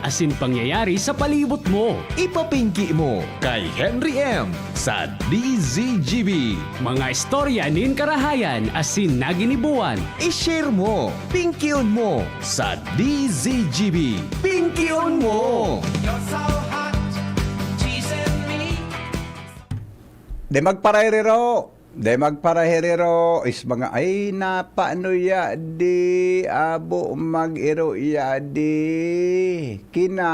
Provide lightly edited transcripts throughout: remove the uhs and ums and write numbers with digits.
asin pangyayari sa palibot mo. Ipapinki mo kay Henry M. sa DZGB. Mga istorya nin karahayan asin naginibuan. I-share mo, pinkion mo sa DZGB. Pinkion mo! De magparahiriro is mga ay napaano ya di abo mag-iro ya di kina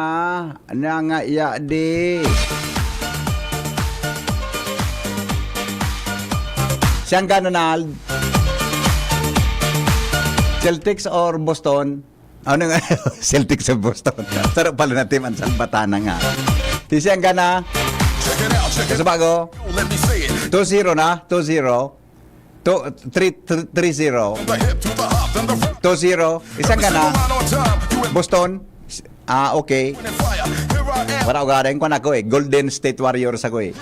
na nga ya di siyang ganonald Celtics or Boston ano nga Celtics or Boston sarap pala na team ang Salbatana nga di siyang gana kasi bago 2-0 na 2-0 3-0 2-0 isang ka na Boston okay wala ko garing ko na ko Golden State Warriors ako yun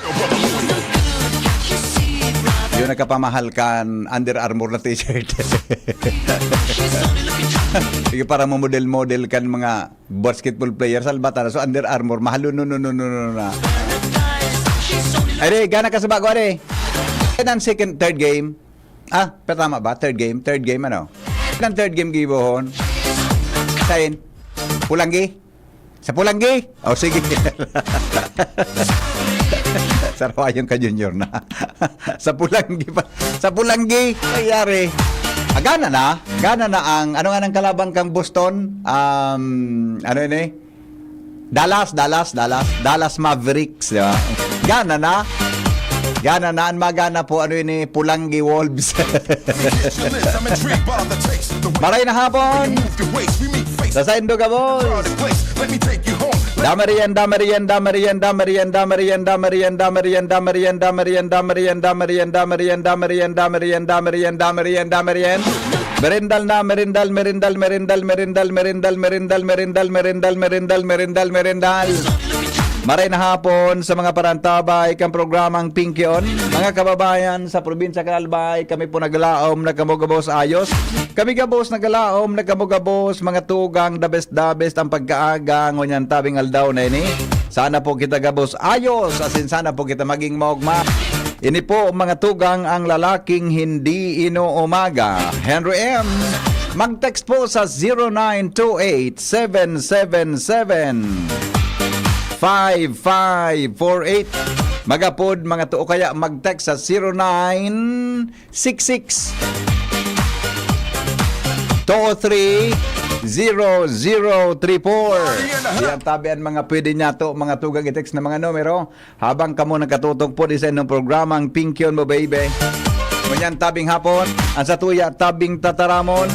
nagkapamahal kan Under Armour na t-shirt sige para mo model kan mga basketball players Salbatana so Under Armour mahal no na ay, gana ka sa bago, are. And third game. Tama ba? Third game ano? And third game gibohon. Sain? Pulanggi? Sa Pulanggi? Oh, sige. Sarawayon ka, Junior na. Sa Pulanggi pa. Sa Pulanggi, nangyari. Gana na ang, ano nga ng kalabang kang Boston? Ano yun eh? Dallas Mavericks, di ba? Gana na ang magana po ano yun Pulanggi Wolves. Maray na hapon sa Saindo Gabos. Damarian merindal. Maray na hapon sa mga parantabay kang programang Pinkion. Mga kababayan sa probinsya Kalbay, kami po naglaom, nagkamugabos ayos. Kami gabos naglaom, nagkamugabos, mga tugang the best ang pagkaaga ngunyan tabing aldaw na ini. Sana po kita gabos ayos, asin sana po kita maging maugma. Ini po mga tugang ang lalaking hindi inuumaga. Henry M. Mag-text po sa 0928-777-5548. Magapod mga tuo kaya mag-text sa 0966 203-0034. Yan tabian mga pwede niya to mga tugang i-text na mga numero habang kamo nagkatutok po di sa inyong programang Pinkion mo baby. Kunyan tabing hapon ang sa tuya tabing tataramon.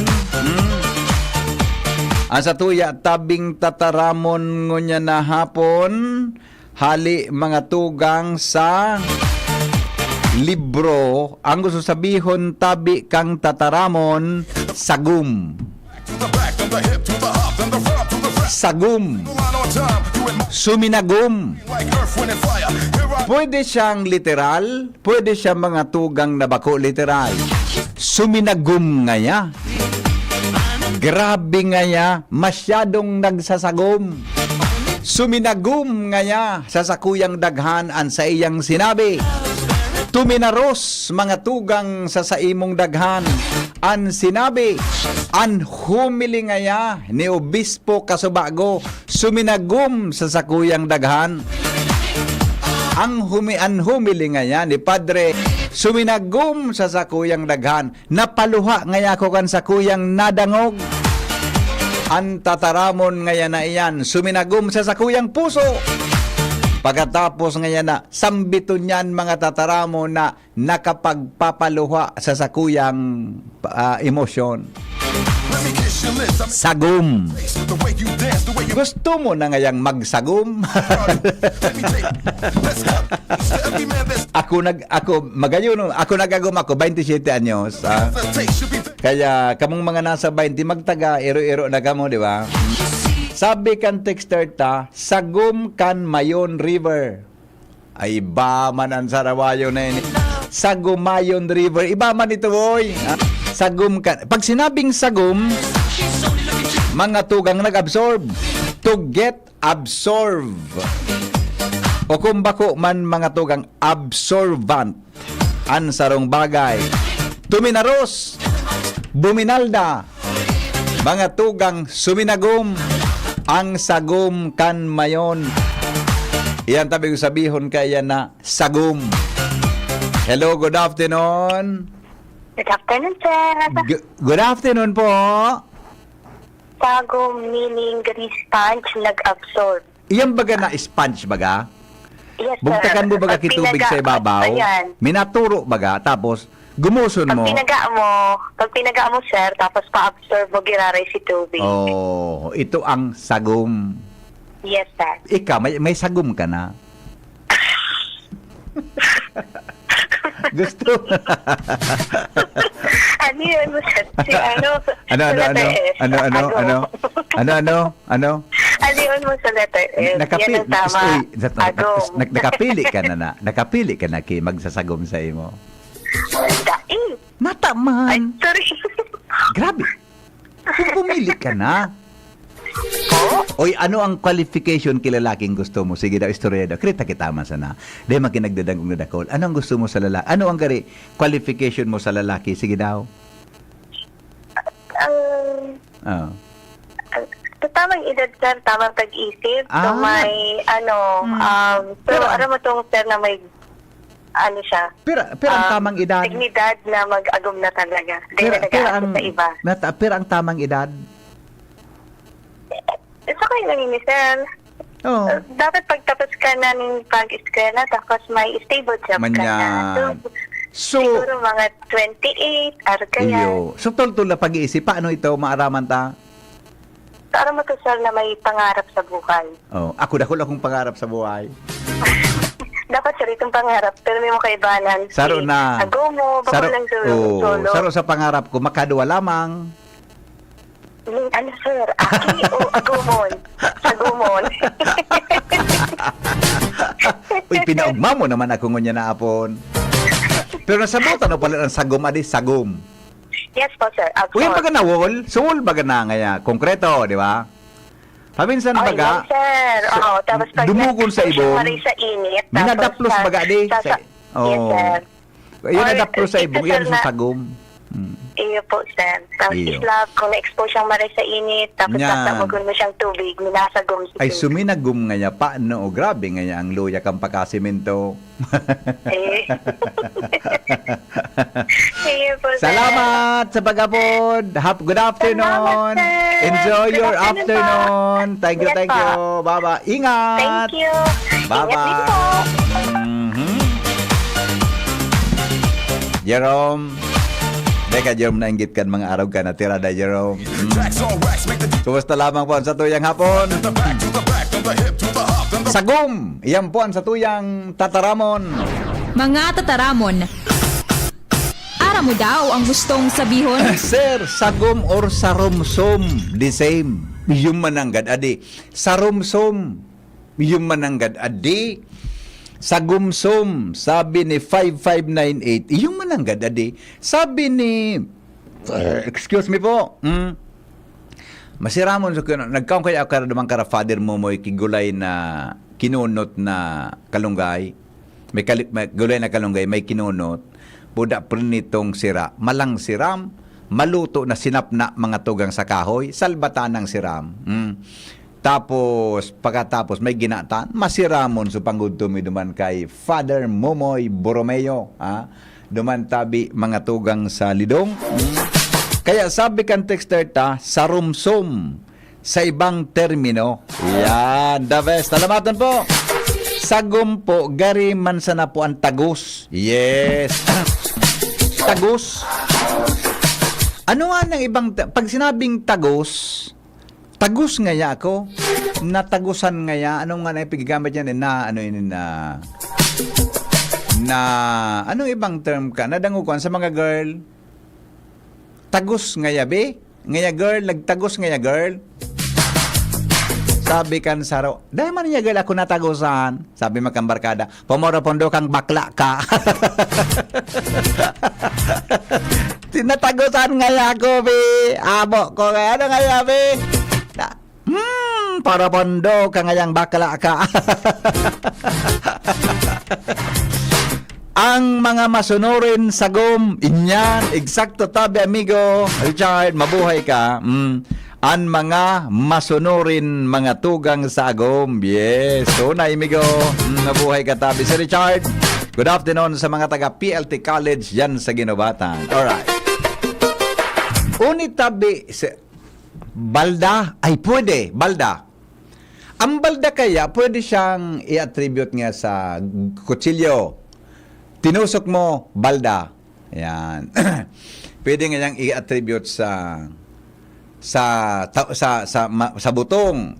Ang sa tuya tabing tataramon ngunya na hapon hali mga tugang sa libro ang gusto sabihon tabi kang tataramon sagum suminagum pwede siyang literal pwede siyang mga tugang na bako literal suminagum ngaya grabe ngaya masyadong nagsasagum suminagum ngaya sa sakuyang daghan an sa iyang sinabi tuminaros mga tugang sa saimong daghan an sinabi an humili ngaya ni obispo Kasubago suminagum sa sakuyang daghan ang humili ngaya ni padre suminagum sa sakuyang daghan napaluha ngaya ko kan sakuyang nadangog ang tataramon ngaya na iyan suminagum sa sakuyang puso. Pagkatapos ngayon na sambiton yan mga tataramo na nakapagpapaluha sa sakuyang emosyon. Sagum. Gusto mo na ngayang magsagum? ako nagagum ako 27 anyos. Kaya kamong mga nasa 20 magtaga iro-iro na kamo, di ba? Sabi kan texter ta, sagum kan Mayon River. Ay ba man ang Sarawayo na yun. Sagumayon River. Iba man ito, boy. Sagum kan. Pag sinabing sagum, mga tugang nag-absorb. to get absorb. O kung bako man mga tugang absorbant an sarong bagay. Tuminaros, buminalda, mga tugang suminagom, ang sagom kan mayon. Iyan tabi ko sabihon kaya na sagom. Hello, good afternoon. Good afternoon, sir. Good afternoon po. Sagom meaning sponge nag-absorb. Iyan baga na sponge baga? Yes, sir. Bugtakan mo baga Pag kitubig sa ibabaw? Ayan. Minaturo baga, tapos gumuson mo. Pag pinaga mo, sir, tapos pa-absorb mo, giraray si tubig. Oh, ito ang sagom. Yes, sir. Ikaw, may sagom ka na. Gusto. Ano yun, sir? Si ano? Ano? Ano yun mo sa letter S? Yan ang tama. Agom. Nakapili ka na. Nakapili ka na kay magsasagom sa imo. Daing. Ay, Nataman. sorry. Grabe. Kung pumili ka na. Oy, ano ang qualification kilalaking gusto mo? Sige daw, istorya daw. Krita kitama sana. Dahil makinagdadang kong nadakol. Ano ang gusto mo sa lalaki? Ano ang gari qualification mo sa lalaki? Sige daw. Oh. Sa tamang edad, sir, tamang pag-isip. So, may, pero alam mo tong, sir, na may, siya. Pero ang tamang edad. Dignidad na mag-agom na talaga. Hindi na nag-aagom sa iba. Pero ang tamang edad. Sa kayo lang ni sir. Oh. Dapat pagtapos ka na ng pag-eskwela, tapos may stable job ka na. So, siguro mga 28, ar kaya. So, tol-tol na pag-iisip. Paano ito maaraman ta? Para mo to, sir, na may pangarap sa buhay. Oh, ako akong pangarap sa buhay. Dapat, sir, itong pangarap, pero may mga kaibanan. Saro na. Ago mo, bako lang solo. Saro sa pangarap ko, makadua lamang. Ano, sir? Aki o agumon? Agumon. Uy, pinaugma mo naman ako ngunya na apon. Pero nasabutan na pala ang sagom, adi, sagom. Yes po, sir. Uy, yung baga na wall, soul baga na ngaya, konkreto, di ba? Paminsan baga, sir. Oo, tapos pag dumugon sa ibong, sa init, minadaplos baga, di. Yes, sir. Yun nadaplos sa ibong, yan sa sagom. Iyo po, sir. Tapos Iyo. islap, kung na-expose siyang maray sa init, tapos Yan. natamugon mo siyang tubig, minasagom si Ay, tubig. suminagum ngaya, paano, o grabe ngaya, ang luya kang pakasimento. Eh. Iyo po, sir. Salamat sa pag-abod. Good afternoon. Salamat, sir. Enjoy Good your afternoon afternoon. Thank you, Yes, thank po. you. Bye-bye. Ingat. Thank you. Bye-bye. Ingat din po. Jerome. Teka, Jerome, nainggit kan mga araw ka na tirada, Jerome. Kumusta lamang po sa tuyang hapon? Sagom! Iyan po ang sa tuyang tataramon. Mga tataramon, ara mo daw ang gustong sabihon? Sir, sagom or sarumsom, the same. Yung mananggad, adi. Sarumsom, yung mananggad, adi. Sagumsom, sabi ni 5598, yung mananggad, adi. Sabi ni, excuse me po, masiramon so nagkaon kaya ako naman kara father mo mo'y kigulay na kinunot na kalunggay. May gulay na kalunggay, may kinunot. Buda po nitong sira. Malang siram, maluto na sinapna mga tugang sa kahoy, salbatan ng siram. Tapos, pagkatapos may ginatan, masiramon so panggudtumi duman kay Father Momoy Borromeo. Duman tabi mga tugang sa lidong. Kaya sabi kan texter ta, sarumsom sa ibang termino. Yan, the best. Salamatan po. Sagom po, gari man sana po ang tagus. Yes. Tagus. Ano nga ng ibang, pag sinabing tagus ngaya ako, natagusan ngaya, ano nga na ipigamit yan, anong ibang term ka, nadangukuan sa mga girl, tagus ngaya be, ngaya girl, nagtagus ngaya girl, sabi kan saro, dahil man niya girl ako natagusan, sabi magkambarkada, pumoro-pondo kang bakla ka. Tinatagusan ngaya ako be, abo ko ngaya, ano ngaya be, para pondo ka ngayang bakla ka. Ang mga masunurin sagom, inyan, eksakto tabi amigo. Richard, mabuhay ka. Ang mga masunurin mga tugang sa agom. Yes, so na amigo. Mabuhay ka tabi. Si Richard, good afternoon sa mga taga PLT College yan sa Ginobatan. Alright. Unit tabi, balda, ay pwede, balda. Ang balda kaya, pwede siyang i-attribute nga sa kutsilyo. Tinusok mo, balda. Yan. Pwede nga niyang i-attribute sa butong.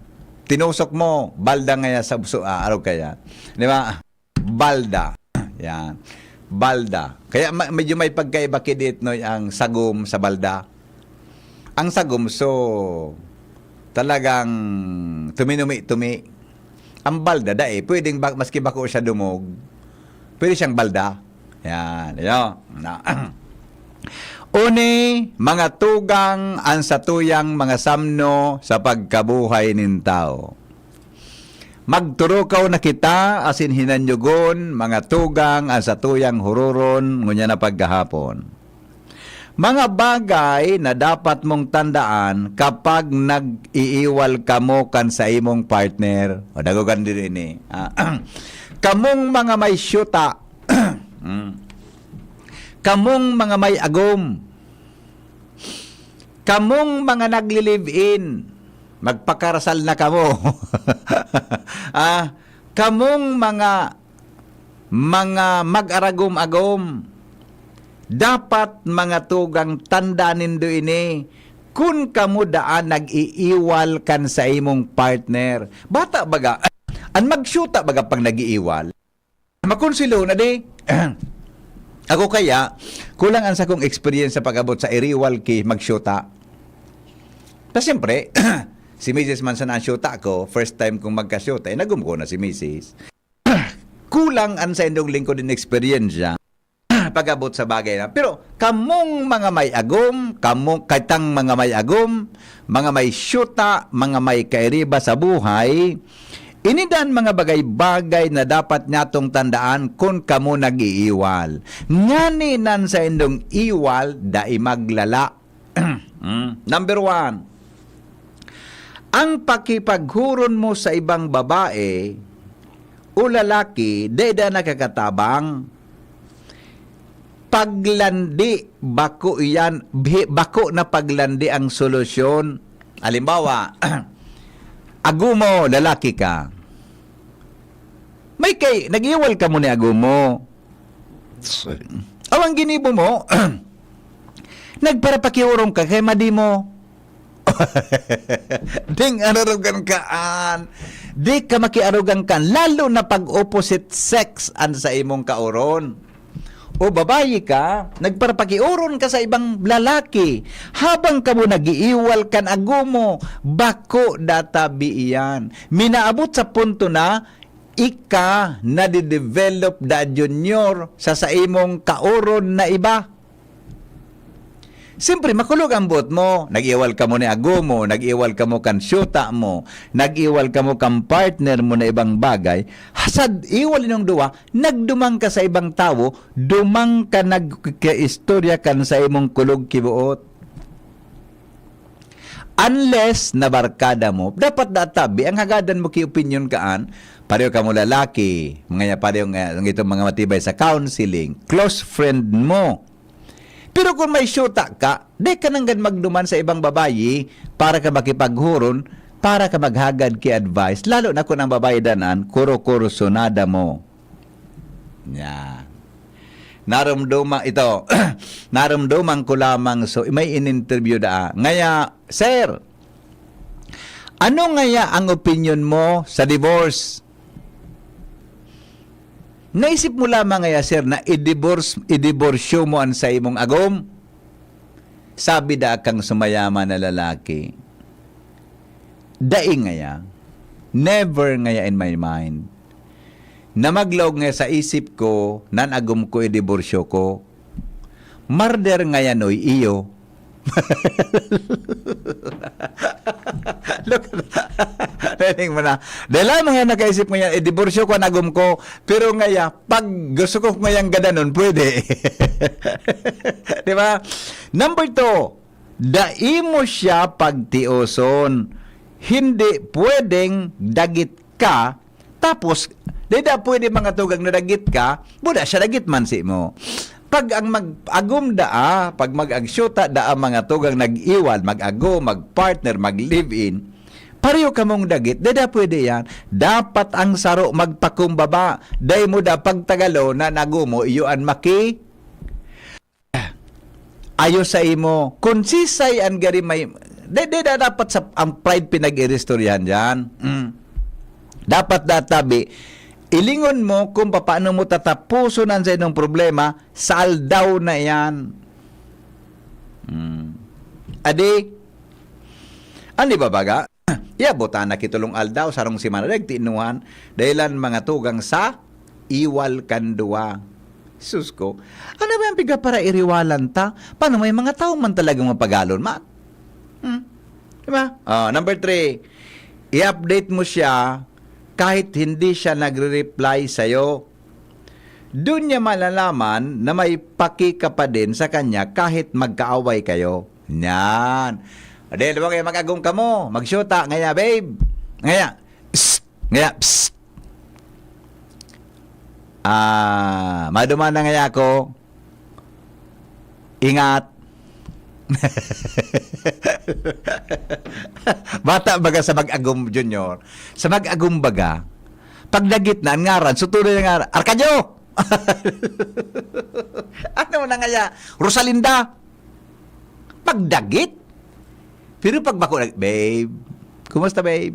Tinusok mo, balda nga sa araw kaya. Di ba? Balda. Yan. Balda. Kaya medyo may pagkaiba kidit no ang sagom sa balda. Ang sagom talagang tumi. Ang balda dai pwedeng maski bako siya dumog. Pwede siyang balda. Yan. Uni, mga tugang ang satuyang mga samno sa pagkabuhay nin tao. Magturukaw na kita asin hinanyugon mga tugang ang satuyang hururon ngunya na paggahapon. Mga bagay na dapat mong tandaan kapag nag-iiwal kamo kan sa imong partner. O dagugan din ini. Kamong mga may syuta, kamong mga may agom, kamong mga nagli-live-in, magpakarasal na kamo. Kamong mga mag-aragom-agom, dapat mga tugang tandanin do ini, kung kamo daan nag-iiwal kan sa imong partner. Bata baga, ang magsyuta baga pang nag-iiwal, makonsilo na di. Ako kaya, kulang ang sa kong experience sa pag-abot sa iriwal ki magsyuta. Ta siyempre, si Mrs. Manson ang syuta ko, first time kong magkasyuta, nagumko na si Mrs. Kulang ang sa indong lingkod din experience siya pag-abot sa bagay na. Pero kamong mga may agom, kaitang mga may agom, mga may syuta, mga may kairiba sa buhay, inidan mga bagay-bagay na dapat natong tandaan kung kamo nag-iiwal. Ngani nan sa indong iwal, dai maglala. Number 1, ang pakipaghuron mo sa ibang babae o lalaki, deda nakakatabang, paglandi, bako iyan, bako na paglandi ang solusyon. Halimbawa, agumo, lalaki ka. May nag-iwal ka mo ni agumo. Awang ginibo mo, nagparapakiurong ka kay madi mo. Ding arugan kaan. Di ka makiarugan kan, lalo na pag opposite sex an sa imong kauron. O babayi ka, nagparapakiuron ka sa ibang lalaki. Habang ka mo nag-iiwal kan agumo, bako databi iyan. Minaabot sa punto na, ika na di-develop da junior sa imong kauron na iba. Siyempre, makulog ang buot mo. Nag-iwal ka mo ni agumo, nag-iwal ka mo kan syuta mo, nag-iwal ka mo kan partner mo na ibang bagay. Hasad, iwal inyong duwa, nagdumang ka sa ibang tao, dumang ka nagka-istorya kan sa imong kulog kibuot. Unless nabarkada mo, dapat databi, ang hagadan mo ki-opinion kaan, pareho ka mo lalaki, mga pareho ng itong mga matibay sa counseling, close friend mo. Pero kung may syuta ka, di ka nang magduman sa ibang babayi para ka makipaghuron, para ka maghagad ki advice, lalo na kung ang babayi danan, kuro-kuro sunada mo. Yan. Naramdaman ito, naramdaman ko lamang, so may in-interview da. Ngaya, sir, ano ngaya ang opinion mo sa divorce? Naisip mo lamang ngaya, sir, na i-divorsyo mo an sa imong agom? Sabi da kang sumayama na lalaki. Daing ngaya, never ngaya in my mind, na maglog nga sa isip ko, nan agom ko i-divorsyo ko. Murder ngaya noy iyo. Look, Rening mo na. Dahil mga nakaisip mo yan, diborsyo ko, nagum ko. Pero ngaya, pag gusto ko ngayang gadanon, pwede. Di ba? Number 2, dai mo siya pagtioson. Hindi pwedeng dagit ka, tapos, di da pwede mga tugang na dagit ka, buda siya dagit man si mo. Pag ang mag-agum daa, pag mag-agsyuta daa mga tugang nag-iwal, mag-agum, mag-partner, mag-live-in, pareho ka mong dagit, dada pwede yan. Dapat ang saro magpakumbaba. Day mo da pagtagalo na nagumo, iyoan maki. Ayo sa imo. Konsisay ang gari may... Dada dapat sa ang pride pinag-irestoryahan dyan. Dapat databi, ilingon mo kung paano mo tatapusunan sa inyong problema, sa aldaw na yan. Adi, ani ba baga? Iabutan na kitulong aldaw, sarong si Manareg, tiinuhan, dahilan mga tugang sa iwal kandua. Sus ko, ano ba yung piga para iriwalan ta? Paano may mga tao man talagang mapagalon, ma? Diba? Number 3, i-update mo siya kahit hindi siya nagre-reply sa'yo. Doon niya malalaman na may paki ka pa din sa kanya kahit magkaaway kayo. Yan. Ade, diba kayo mag-agong ka mo? Mag-shoota. Ngaya, babe. Ngaya. Psst. Ngaya, psst. Maduman na ngaya ko. Ingat. Bata baga sa mag-agum junior, sa mag-agum baga, pag dagit na ang ngaran, sutuloy na ngaran, Arcadio! Ano na ngaya? Rosalinda! Pagdagit? Pero pag bako, babe, kumusta babe?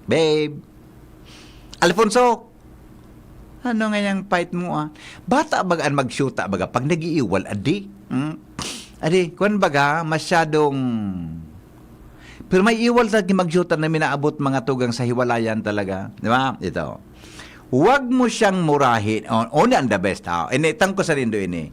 Babe, Alfonso, ano ngayang fight mo Bata bagaan mag-shoota baga, pag nag-iiwal, adi? Adi, kung baga, masyadong... Pero may iwal sa mag-shoota na minaabot mga tugang sa hiwalayan talaga. Di ba? Ito. Huwag mo siyang murahin. Only ang the best. Initang ko sa rindo ini.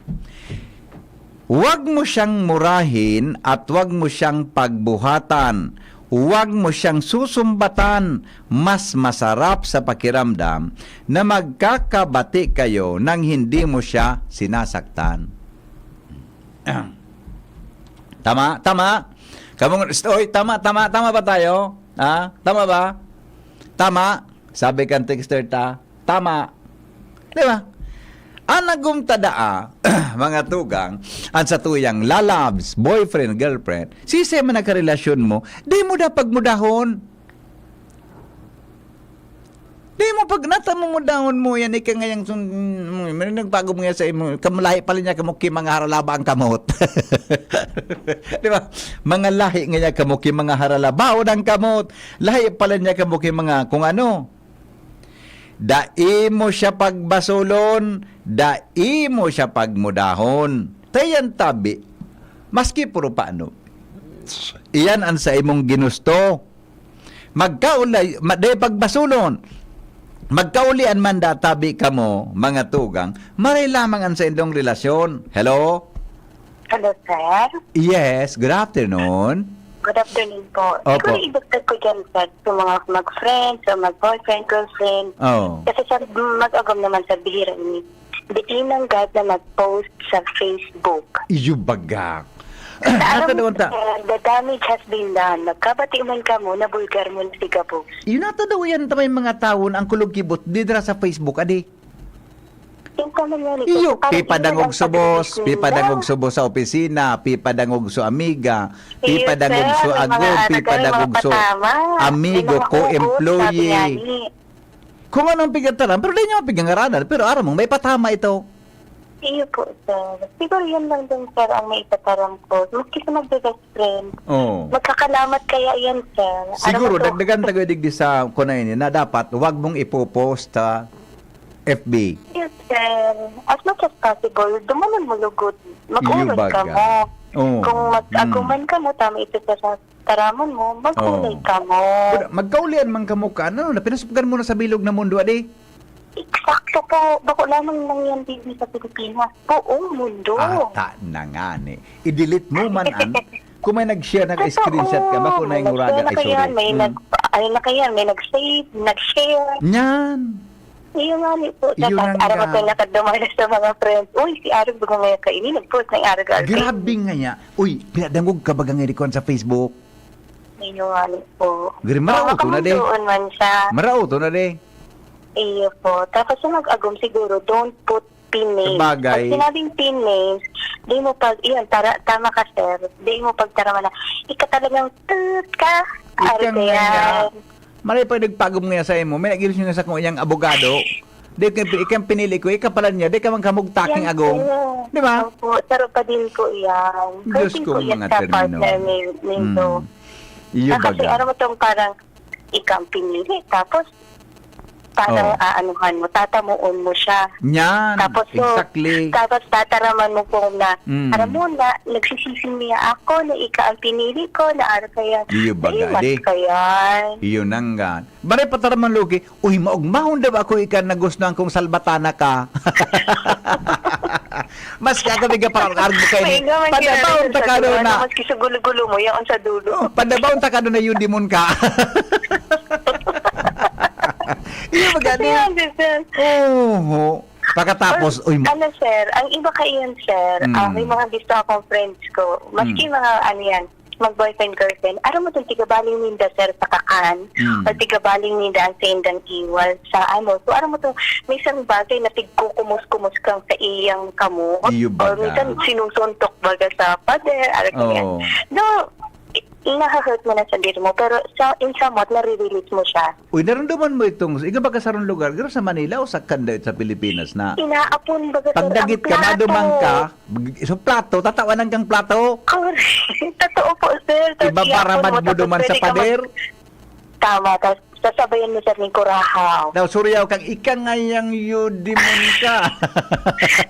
Huwag mo siyang murahin at huwag mo siyang pagbuhatan. Huwag mo siyang susumbatan. Mas masarap sa pakiramdam na magkakabati kayo nang hindi mo siya sinasaktan. Tama? Tama ba tayo? Tama ba? Tama? Sabi kang texter ta, tama. Di ba? Anagum tadaa, mga tugang, ang sa tuyang lalabs, boyfriend, girlfriend, sisi man nagkarelasyon mo, di mo da pagmudahon. Di mo pag natamumudahon mo yan, ika ngayang nagbago mo yan sa imo, kamalahi pala niya kamuki mga haralaba ang kamot. Di ba? Mga lahi nga kamuki mga haralaba o ang kamot. Lahi pala niya kamuki mga kung ano. Dai mo siya pagbasulon, dai mo siya pagmudahon. Tayan tabi, maski puro paano. Iyan ang sa imong ginusto. Magkaulay, day pagbasulon. Magkaulian man databi ka mo, mga tugang, maray lamang ang sa indong relasyon. Hello? Hello, sir. Yes, good afternoon. Good afternoon po. Opo. Siguro ibagtag ko dyan, sir, sa mga mag-friend, sa mag-boyfriend, girlfriend. Oh. Kasi sa mag-agam naman sa bihira ni, di nanggad na mag-post sa Facebook. Iyo bagak. Alam mo, Natadawan ta. the damage has been done. Nagkabati man ka mo, nabulgar mo na siga po. Iyo natadaw yan tamay mga taon ang kulog kibot didra sa Facebook adi. Iyo pipadangog sa boss, pipadangog sa boss sa opisina, pipadangog sa amiga, pipadangog sa agod, pipadangog sa amigo ko employee. Kung anong pigataran, pero di niya mapigangaranan, pero aram mo may patama ito. Iyo po, sir. Siguro yun lang din, sir, ang may itatarang ko. Maski sa mag-best friend. Oh. Magkakalamat kaya yan, sir. Siguro, dagdagan tagadig di sa kunain na dapat huwag mong ipopost sa FB. Yes, sir. As much as possible, dumanan mo lugod. Mag-ulay Iyo ka baga. mo. Oh. Kung mag-aguman ka mo, tama ito sa taramon mo, mag-ulay Oh. ka mo. Magkaulian man ka mo ka, ano, pinasupgan mo na sa bilog na mundo, adi? Eksakto po. Bako lamang lang yan din sa Pilipinas. Buong mundo. Ata na nga ni. I-delete mo man an. Kung may nag-share, nag-screenshot ka, bako na yung uraga kay sorry. May nag-save, nag-share. Nyan. Iyo nga ni po. Iyo Dapat nga. araw ko nakadumala sa mga friends. Uy, si Arag bago ngayon kainin. Nag-post ng Arag Arag. Grabe nga niya. Uy, pinadangog ka bagang irikon sa Facebook. Iyo nga ni po. Gari, marao to na de. Makamundoon man siya. Marao to na de. Iyo po. Tapos yung mag-agom siguro, don't put pin names. Sabagay. Pag sinabing pin names, di mo pag, iyan, tama ka sir, di mo pagtarama na, ika talagang tut ka. Ikang Ari nga. yan. Maray pa nagpagom nga sa imo. May nagilis nga sa kung iyang abogado. Di ikang pinili ko, ikapalan niya, di ka man kamugtaking Yan agong. po. Di ba? Opo, taro pa din ko yan. Diyos Kasi ko, ko yan mga sa termino. partner nito. Iyo Kasi baga. ano mo itong parang ikang pinili. Tapos, parang aanuhan mo, tatamuon mo siya. Nyan. Tapos Exactly. tapos tataraman mo po na, alam mo na, nagsisisi niya ako na ika ang pinili ko, na ano kaya, Iyo baga, mas di. kaya. Iyo nanggan. Baray pataraman logi, uy, maugmahon daw ako ikan na gustuhan kong salbatana ka. Mas kagabi ka parang argo kayo ni. Padabaon ta ka doon na. Mas kisugulo-gulo mo, yaon sa dulo. Padabaon ta ka doon na yun dimon ka. Iyo Kasi magani. yan, sir. Oo. Pagkatapos, uy, Ano sir, ang iba kayo sir, may mga gusto akong friends ko, maski mga ano yan, mag-boyfriend, girlfriend, aram mo itong tigabaling ninda sir sa kakan, o tigabaling ninda ang sa indang iwal sa ano, so aram mo itong, may isang bagay na tigkukumus-kumus kang sa iyang kamot, Iyo o baga. minsan sinusuntok baga sa pader, aram mo yan. Oo. No, nakahurt mo na sa diri mo, pero in somewhat, nare-release mo siya. Uy, naramdaman mo itong, ikaw ba kasarong lugar? Garo sa Manila o sa Kanda sa Pilipinas na? Inaapon baga sir, Pagdagit ang ka, plato. madumang ka, so plato, tatawanan kang plato. Correct. Totoo po, sir. Tapos Ibabaramad iapon mo tapos duman sa pwede ka pader. Tama. Tapos sasabayan mo, sir, ng kurahaw. Daw, suryaw kang ikangayang yudimon ka.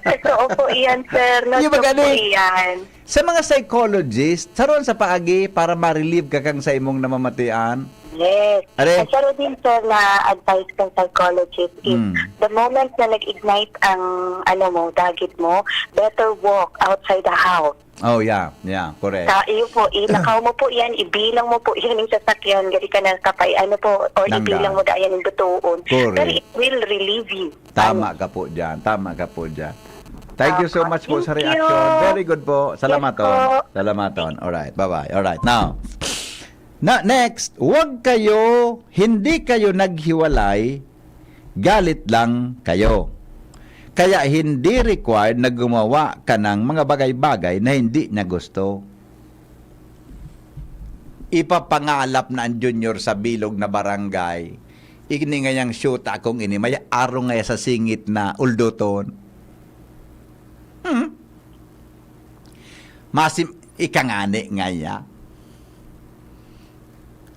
Totoo po iyan, sir. Yung Totoo po magaling. iyan. Sa mga psychologist, saron sa paagi para ma-relieve ka kang sa imong namamatian. Yes. Are? At saro din, sir, na advice ng psychologist is the moment na nag-ignite ang ano mo, dagit mo, better walk outside the house. Oh, yeah, correct. Iyo po, ilakaw mo po yan, ibilang mo po yan yung sasakyan, gari ka na kapay, ano po, or Nangga. ibilang mo da yan yung butuon. Correct. Pero it will relieve you. Tama ka po dyan. Thank you so much po sa Thank you. reaction. Very good po. Salamaton. Yes po. Salamaton. Alright, bye-bye. Alright, now. Next, hindi kayo naghiwalay, galit lang kayo. Kaya hindi required na gumawa ka ng mga bagay-bagay na hindi niya gusto. Ipapangalap na ang junior sa bilog na barangay. Ini ngayang shoot akong ini, may arong ngaya sa singit na uldoton. Masim, ikangani ngaya.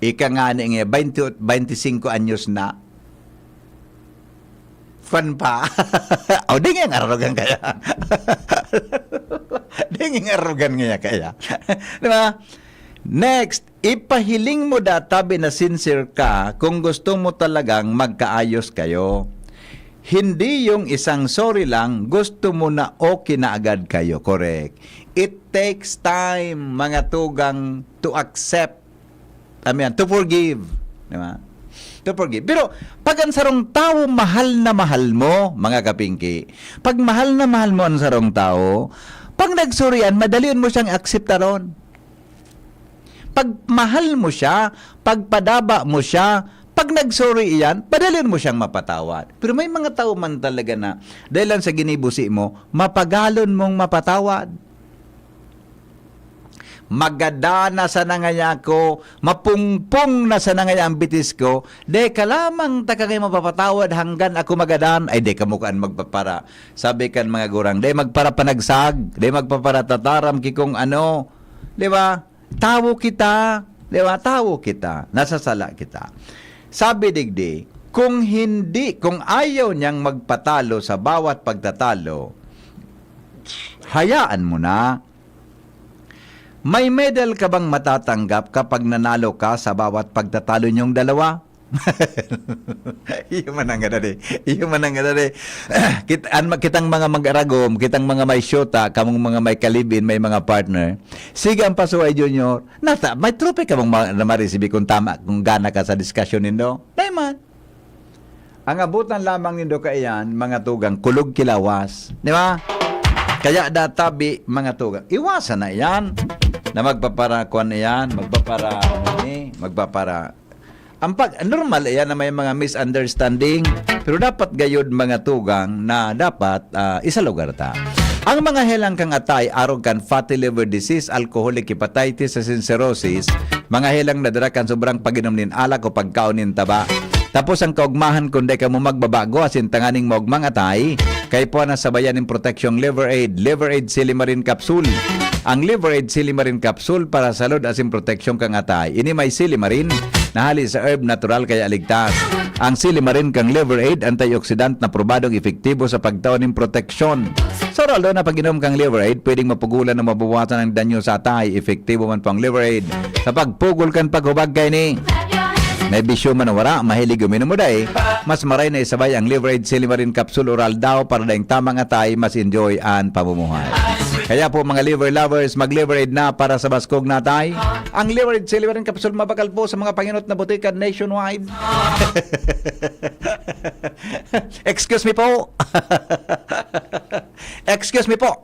Ikangani ngaya, 20, 25 anyos na. Fun pa. O, di nga arugan kaya. Di nga arugan nga kaya. Diba? Next, ipahiling mo tabi na sincere ka kung gusto mo talagang magkaayos kayo. Hindi yung isang sorry lang, gusto mo na okay na agad kayo. Correct. It takes time, mga tugang, to accept. To forgive. Diba? To forgive. Pero, pag ang sarong tao, mahal na mahal mo, mga kapingki, pag mahal na mahal mo ang sarong tao, pag nagsurian, madalian mo siyang akseptaron. Pag mahal mo siya, pag padaba mo siya, pag nagsorry iyan, padalian mo siyang mapatawad. Pero may mga tao man talaga na, dahil lang sa ginibusi mo, mapagalon mong mapatawad. Magadana sa nangaya ko, mapungpong na sa nangaya ang bitis ko, de ka lamang taka kayo mapapatawad hanggan ako magadan, ay de kamukaan magpapara. Sabi kan mga gurang, de magpara panagsag, de magpapara tataram kikong ano, di ba? Tawo kita, di ba? Tawo kita, nasasala kita. Sabi digdi, kung ayaw niyang magpatalo sa bawat pagtatalo, hayaan mo na. May medal ka bang matatanggap kapag nanalo ka sa bawat pagtatalo niyong dalawa? Iyo man ang gada Iyo man ang gada kitang mga mag-aragom, kitang mga may syota, kamong mga may kalibin, may mga partner. Sige ang pasuay junior. Nata, may trope ka mong ma-receive kung tama, kung gana ka sa discussion nindo. Dayman. Ang abutan lamang nindo kaiyan, mga tugang kulog kilawas. Di ba? Kaya databi mga tugang. Iwasan na yan. Na magpaparakuan na yan, magpapara. Normal yan na may mga misunderstanding, pero dapat gayud mga tugang na dapat isa lugar ta. Ang mga helang kang atay, arog kan fatty liver disease, alcoholic hepatitis, cirrhosis, mga helang nadarakan sobrang pag-inom nin alak o pagkaon nin taba. Tapos ang kaugmahan kundi ka mo magbabago asin tanganing maugmang atay, kay po na sabayan ng protection Liver Aid Silimarin Capsule. Ang Liver Aid Silimarin Capsule para salud asin protection kang atay. Ini may silimarin na hali sa herb natural kaya ligtas. Ang silimarin kang Liver Aid antioxidant na probadong epektibo sa pagtaon ng proteksyon. So ralo na pag-inom kang Liver Aid, pwedeng mapugulan na mabawasan ang danyo sa atay. Epektibo man pang Liver Aid. Sa pagpugol kan paghubag kay ni may bisyo man wala, mahilig uminom mo dahi. Mas maray na isabay ang Liver Aid Silimarin Capsule Oral daw para daing tamang atay, mas enjoy ang pamumuhay. Kaya po mga liver lovers, mag-Liver Aid na para sa baskog na atay. Ang Liver Aid Silimarin Capsule mabakal po sa mga panginot na butika nationwide. Excuse me po. Excuse me po.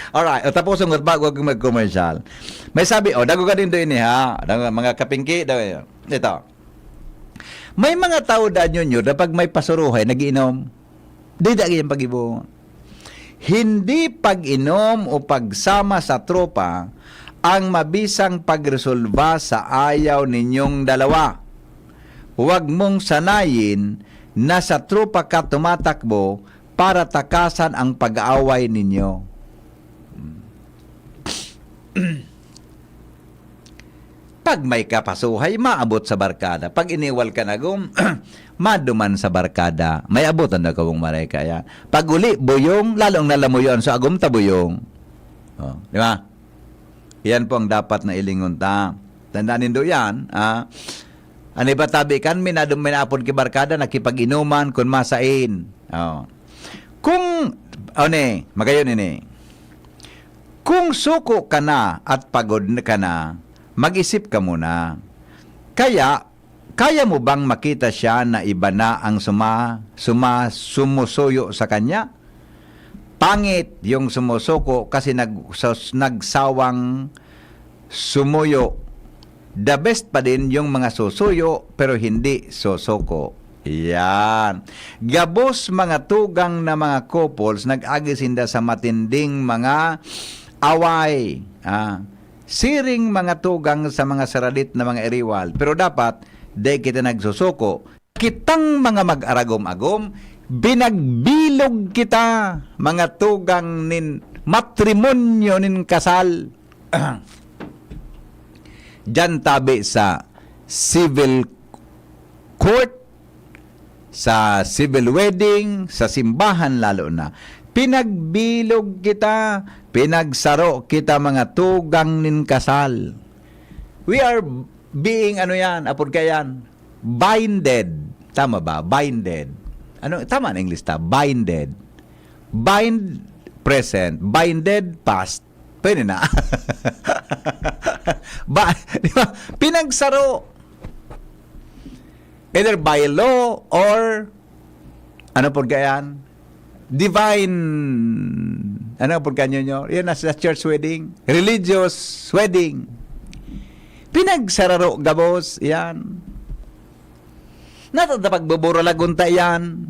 Alright, tapos ang bago mag-commercial. May sabi, dago ka din doon ha. Mga kapingki, ito. May mga tao danyo na pag may pasuruhay, nagiinom. Di dagi yung pag-ibo. Hindi pag-inom o pagsama sa tropa ang mabisang pagresolba sa ayaw ninyong dalawa. Huwag mong sanayin na sa tropa ka tumatakbo para takasan ang pag-aaway ninyo. Pag may kapasuhay, maabot sa barkada. Pag iniwal ka na maduman sa barkada, may abutan na kawong maray kaya. Pag uli, buyong, lalong nalamuyon sa agum tabuyong. Di ba? Yan po ang dapat na ilingon ta. Tandaan nindo yan, ano ba tabi kan, minapod ki barkada, nakipag-inuman, kung masain. Kung, magayon ini. Kung suko ka na at pagod ka na, mag-isip ka muna. Kaya mo bang makita siya na iba na ang sumusuyo sa kanya? Pangit yung sumusuko kasi nagsawang sumuyo. The best pa din yung mga susuyo pero hindi susuko. Yan. Gabos mga tugang na mga couples nag-agisinda sa matinding mga away. Siring mga tugang sa mga saradit na mga iriwal. Pero dapat, di kita nagsusuko. Kitang mga mag-aragom-agom, binagbilog kita, mga tugang nin matrimonyo nin kasal. Diyan tabi sa civil court, sa civil wedding, sa simbahan lalo na. Pinagbilog kita, pinagsaro kita mga tugang nin kasal. We are being, apod kayan, binded. Tama ba? Binded. Tama na English ta? Binded. Bind, present. Binded, past. Pwede na. Di ba? Pinagsaro. Either by law or, pod kayan? Divine, po kanyo nyo? Yan sa church wedding. Religious wedding. Pinagsararo, gabos. Yan. Natatapag lagunta yan.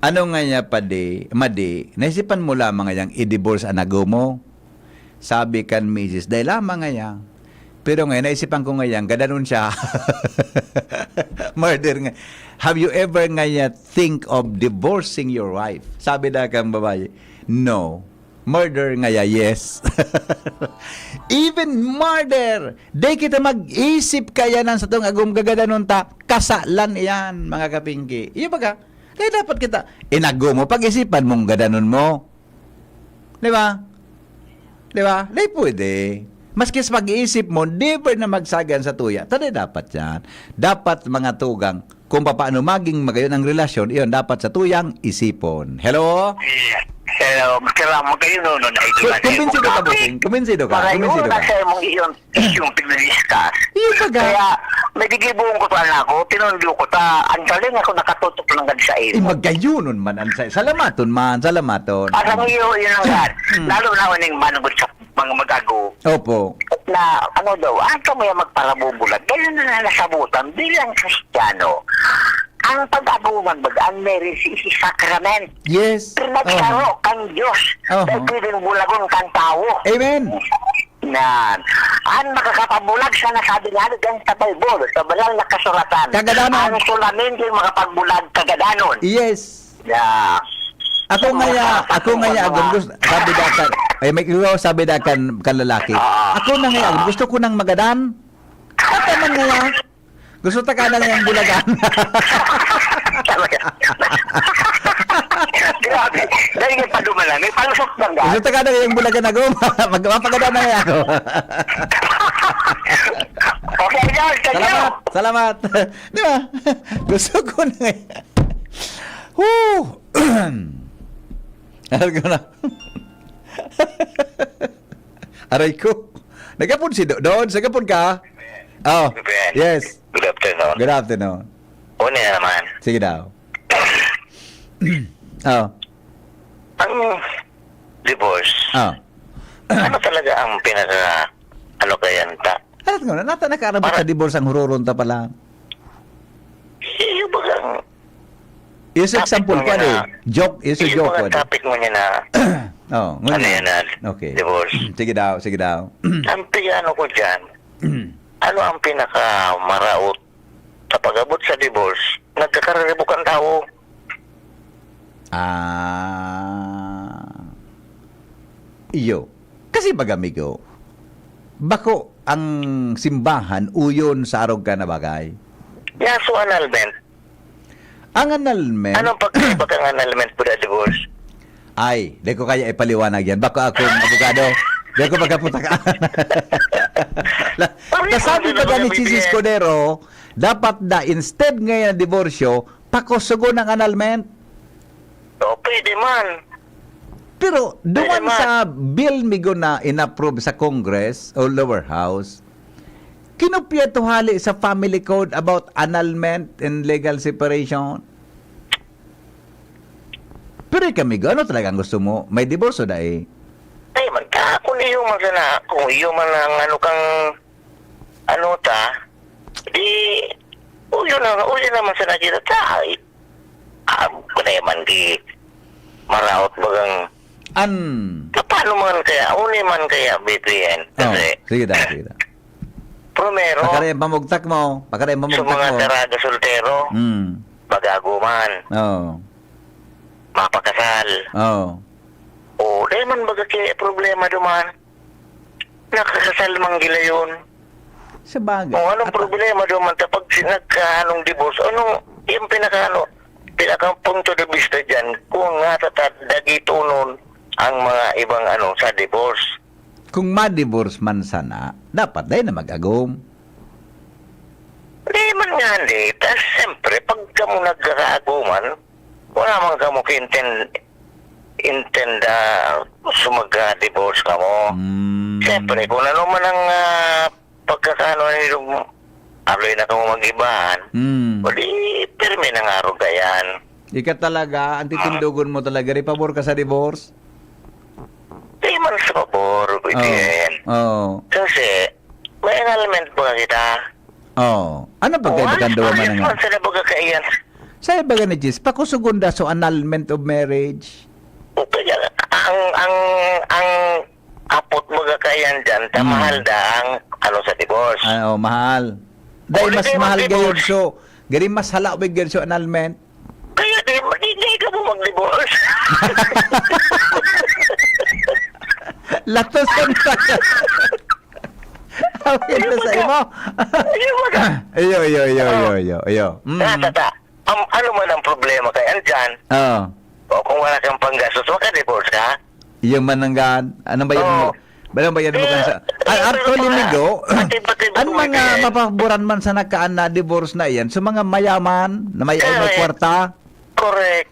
Ano nga niya madi, naisipan mo lamang nga yung i-divorce anago mo? Sabi kan Mrs. Dahil lamang nga yan. Pero ngayon, naisipan ko ngayon, gadanon siya. Murder nga. Have you ever ngayon think of divorcing your wife? Sabi na kang babae, no. Murder ngayon, yes. Even murder. Di kita mag-isip kaya nan sa itong agum gagadanon ta, kasalan yan, mga kapingki. Iyo baga, kaya dapat kita, inago mo, pag-isipan mong gadanon mo. Di ba? Di ba? Di pwede. Maski sa pag-iisip mo, never na magsagan sa tuya. Tadi dapat yan. Dapat mga tugang, kung paano maging magayon ang relasyon, iyon dapat sa tuyang isipon. Hello? Hello, magkaramo kayo noon. Kumbinsido ka, Busing. Kumbinsido ka. Para yun Kumbinsido ka. nasa mong iyon pinag-discuss. Iyo ka ga. Kaya may digibuong ko pa ako, tinundo ko ta, ang galing ako nakatutok lang sa iyo. Magayunon man. Salamaton man. Salamaton. Asang iyo, yun ang gan. Lalo na ako ng managot sa mga magago. Opo. Na ano daw, ano mo yung magparabubulag? Ganyan na nasabutan bilang Kristiyano. Ang pag-abuman ang marriage is sacrament. Yes. Pinagsaro kang Diyos. Dahil pwedeng bulagon kang tao. Amen. Nan. Ang makakapabulag sa nasabi nga dyan sa Bible, sa banal na kasuratan. Kagadanon. Ang sulamin din makapagbulag kagadanon. Yes. Yeah. Ako ngaya, agad gusto, sabi dakan, ay may ikaw sabi dakan kan lalaki. Ako na ngaya, agad, gusto ko nang magadan. At man ngaya. Gusto ta ka na yung bulagan. Grabe. Dahil yung padumalan, may palusok bang Gusto ta ka na yung bulagan ako. Magpagadan na ngaya ako. Okay, George, Salamat. Salamat. Di ba? Gusto ko na ngaya. Woo! Aral ko na. Aray ko. Nagkapon si Doon. Sagapon ka? Oh, yes. Good afternoon. Good afternoon. Una naman. Sige daw. Oh. Ang divorce, Oh. ano talaga ang pinaka, ano kaya ta? Alat ko na, nata nakaarabot sa divorce ang hururon ta pala. Yung bagang, Is example ko eh. Joke, is a yung joke ko. bagang topic mo niya na, Oh, ano yan na, Okay. divorce. Sige daw, sige daw. Ang ano ko dyan, ano ang pinaka maraot sa pag-abot sa divorce, nagkakararibok ang tao. Iyo. Kasi bagamigo, bako ang simbahan uyon sa arog ka na bagay. Yaso annulment. Ang annulment, Anong pagkaiba kang annulment po na divorce? ay, di ko kaya ipaliwanag yan. Bako akong abogado. Di ko magkaputak. Kasabi ba ni Chisis Codero, dapat na instead ngayon ng diborsyo, pakusugo ng annulment. O, pwede man. Pero duman Pwede man. sa bill migo na inapprove sa Congress o lower house, kinupya tuhali sa family code about annulment and legal separation. Pero kami ano talaga ang gusto mo? May divorce o dahi? Ay, kung iyo man sana, kung iyo man ang ano kang, ano ta, di, uyo naman sana kita tayo. Kunayaman di, maraot bagang, paano man kaya, uni man kaya, BPN, kasi, Sige daw, sige daw. primero, Pagkara yung pamugtak mo. Pagkara yung sa pamugtak mga mo. taraga soltero, bagaguman, Oo. mapakasal, Oo. o, dahil man baga kaya problema duman, nakakasal man gila yun. Sa bagay. O anong problema duman kapag nagkaanong divorce, anong yung pinakang punto de vista dyan, kung nga dagito nun ang mga ibang sa divorce. Kung ma-divorce man sana, dapat dahil na mag-agom. Di man nga hindi. Tapos siyempre, pag kamo nagkakaaguman, wala man kamo sumag-divorce ka mo. Siyempre, kung ano man ang pagkakaano nilong aloy na kamo mag-ibahan, o di, pirmi ng araw gayan. Ika talaga, ang titindugon mo talaga, pabor ka sa divorce? Di man sa pabor, yan. Oo. Kasi, may annulment ba kita? Oo. Ano pagkaibakandawa man Ayos nga? man sila baga kaiyan. Sa iba ni Jis, pakusugunda so annulment of marriage. Kaya, ang apot baga kaiyan dyan, mahal da ang sa divorce. Oo, mahal. Dahil mas Di mahal gayon mag-divorce. so, gari mas hala ba gayon so annulment? Kaya di ka mo mag-divorce. Latos ka na. Awin na sa imo. Iyo. Tata, ano man ang problema kay andyan, Oo. o kung wala kang panggastos, maka-divorce ka. Iyo man ang gaan. Ano ba yung... Oo. Balang bayan mo kan sa... Actually, Migo, ang mga mapaboran man sa nakaan na divorce na iyan, sa mga mayaman, na may kwarta, Correct.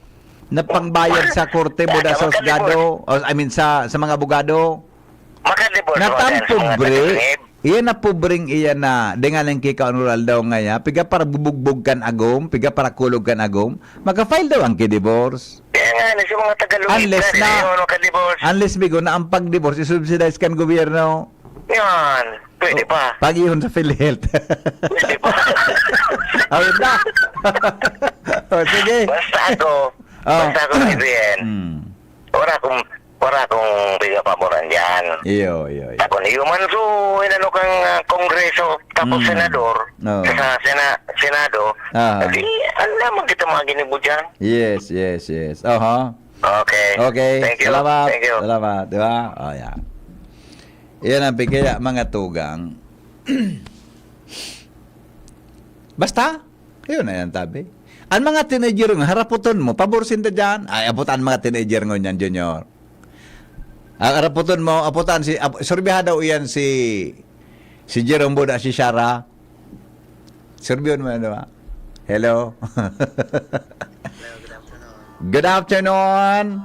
na pangbayad sa korte buda sa husgado, sa mga abogado, Makadibor. natang pobre, iyan na pobreng iyan na, dengan ang kikaonural daw ngaya, piga para bubugbog kan agom, piga para kulog kan agom, maka-file daw ang ki-divorce. Kaya nga, sa mga Tagalog, Unless, Migo, na ang pag-divorce, isubsidize kan gobyerno. Yan, pwede pa. Pag-ihon sa PhilHealth. Pwede pa. Ayun na. Sige. Basta ako Adrian. Wala akong bigapaboran dyan. Iyo. Ako niyo man so, inano kang kongreso, tapos senador, sa senado, di, alam mo kita mga ginibo dyan. Yes. Okay. Thank you. Salamat. Thank you. Salamat. Diba? Yeah. Iyan ang bigaya mga tugang. Basta, yun na yan tabi. Ang mga teenager ng haraputon mo, paborsin na dyan. Ay, aputan mga teenager ng yan, Junior. Ang haraputon mo, aputan surbiha daw iyan si Jerome Buda, si Shara. Surbihan mo, diba? Hello. Good afternoon.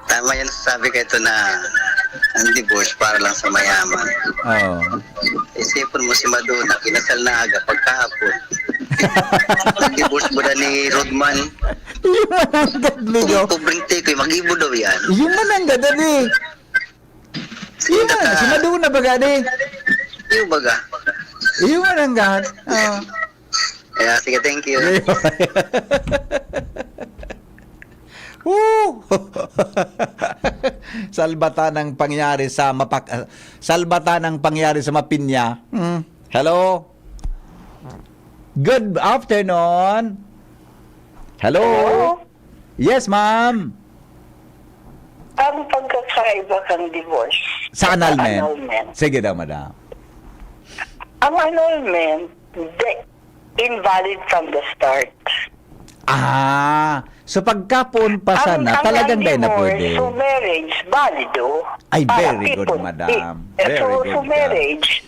Tama yan sabi ko ito na ang divorce para lang sa mayaman. Oh. Isipon mo si Madonna, kinasal na aga pagkahapon. Divorce mo na ni Rodman. Yung mananggad, Ligo. Kung pobreng tikoy, mag-ibo daw yan. Yung mananggad, Adi. Yung man, si Maduna ba gadi? Yung baga. Yung mananggad. Oh. Kaya sige, thank you. Woo! Salbata ng pangyari sa Mapinya. Hello? Good afternoon. Hello? Yes, ma'am. Ang pagkakaiba kang divorce. Sa annulment. Sige daw, madam. Ang annulment, invalid from the start. So pagkapon pa sana, talagang dahil na pwede. So marriage, valido. Ay, very good, madam. Very good. So marriage,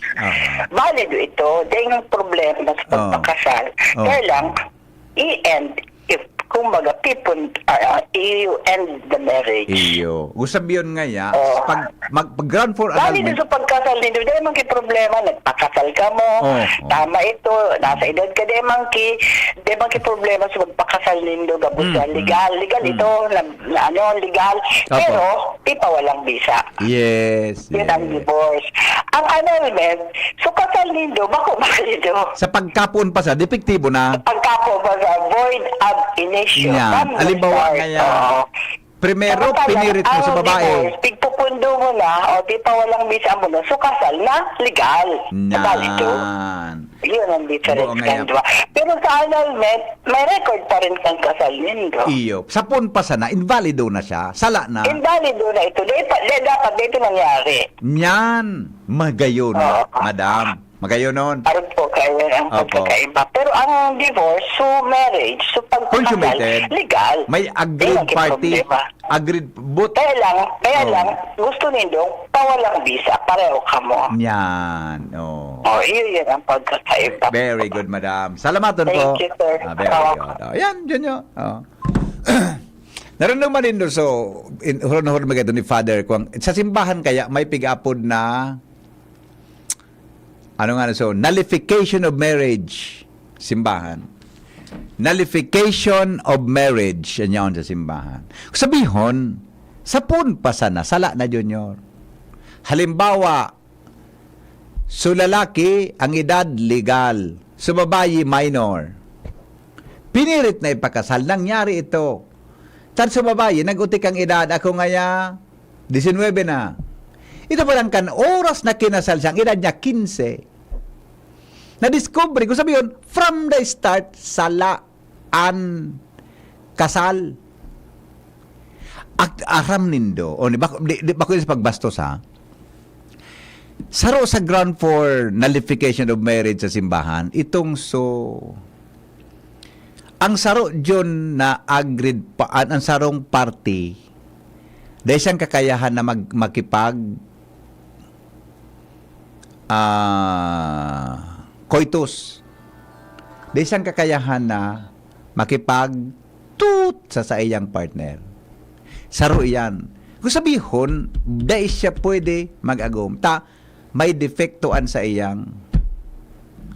valido ito. Dahil yung problema sa pagpakasal. Kaya lang, i-end kumbaga, you end the marriage. Iyo. Usab yun nga ya, pag ground for Bali annulment. sa pagkasal nito, dahil man problema, nagpakasal ka mo, tama ito, nasa edad ka, dahil man problema sa pagpakasal nito, gabos legal ito, legal, pero, pipa walang bisa. Yes. Yun ang divorce. Ang annulment, so kasal nito, bako ito? Sa pagkapon pa sa, depektibo na. Pagkapon pa sa void ab initio. Yan. Alimbawa nga primero, pinirit mo sa babae. Pigpupundo mo na, o di pa walang bisa mo na, so kasal na, legal. Yan. Yun ang difference kan, diba? Pero sa annulment, may record pa rin kang kasal nito. Iyo. Sa pun pa sana, invalido na siya. Sala na. Invalido na ito. Dapat dito nangyari. Yan. Magayon, madam. Magayon nun. Parang po kayo ang pagkakaiba. Pero ang divorce, so marriage, so pagkakasal, legal. May agreed party. Agreed. Kaya lang, gusto nindong pawalang visa, pareho ka mo. Yan. Yun ang pagkakaiba. Very good, madam. Salamaton po. Thank you, sir. Very good. Yan, yun yun. Naroon naman din doon, so, huron-huron maganda ni Father, sa simbahan kaya may pig-upod na nullification of marriage. Simbahan. Nullification of marriage. Yan yun sa simbahan. Sabihon, sapun pa sana, sala na Junior. Halimbawa, so lalaki, ang edad legal. So babayi, minor. Pinirit na ipakasal. Nangyari ito. Tan sa babayi, nag-utik ang edad. Ako ngaya, 19 na. Ito pa lang kan oras na kinasal siya, ang edad niya 15. Na-discover ko, sabi yun, from the start, salaan kasal. Aram nindo, bako yun sa pagbastos ha, saro sa ground for nullification of marriage sa simbahan, itong ang saro dyan na agreed pa, ang sarong party, dahil siyang kakayahan na makipag coitus. Di siyang kakayahan na makipag-toot sa iyang partner. Saro iyan. Kung sabihon, dahil siya pwede mag-agom. May defektoan sa iyang,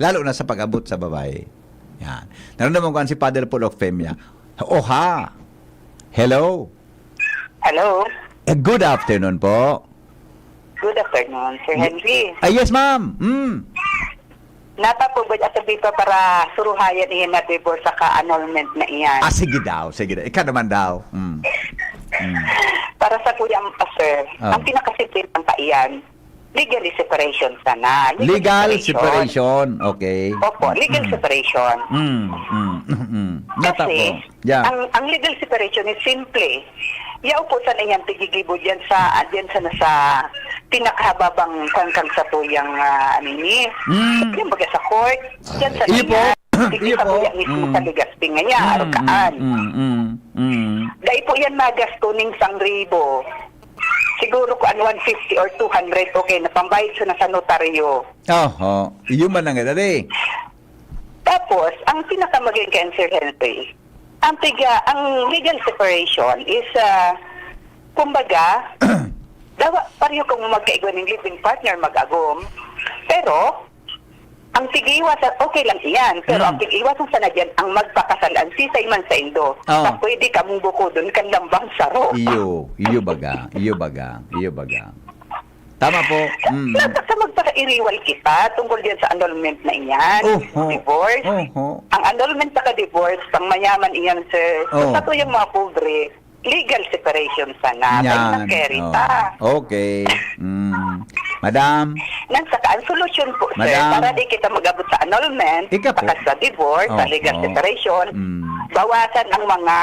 lalo na sa pag-abot sa babae. Yan. Naramdaman ko si Father Paul of Femia. Oha! Hello! Hello? Good afternoon po. Good afternoon, Sir Henry. Yes, ma'am. Nata po ba at dito para suruhayan iyan na divorce sa ka-annulment na iyan? Sige daw. Ikaw naman daw. Para sa kuya sir, Oh. ang pinakasimple ng iyan, legally separation sana. Legal separation. Okay. Opo, legal separation. Nata po. Kasi, Yeah. ang legal separation is simple. Yaw po sa niyang tigigibod yan sa pinakahababang kangkang sa tuyang anini. Yung baga sa court, yan sa Iyo po. niya. Iyo Sa po. tuyang mismo sa ligasping nga niya, arkaan. Dahil po yan magasto ning 1,000. Siguro ko 150 or 200, okay, napambayad siya na sa notaryo. Iyo man lang dali. Tapos, ang pinakamaging cancer Henry, ang legal separation is, kumbaga, pareho kung magkaigan ng living partner mag-agom. Pero, ang tig-iwasan, okay lang iyan. Pero ang tig-iwasan sana dyan, ang magpakasalan, sisay man sa indo. Na pwede ka mong buko doon, kan lambang saro. Iyo baga. Tama po. Sa magpaka-iriwal kita tungkol diyan sa annulment na iyan, divorce. Ang annulment sa divorce pang mayaman iyan, sir. Sa to yung mga pobre, legal separation sana. Yan. Okay. Madam. Nang saka, ang solusyon po, sir, Madam. para di kita mag-abot sa annulment, Ika po. saka sa divorce, sa legal separation, bawasan ang mga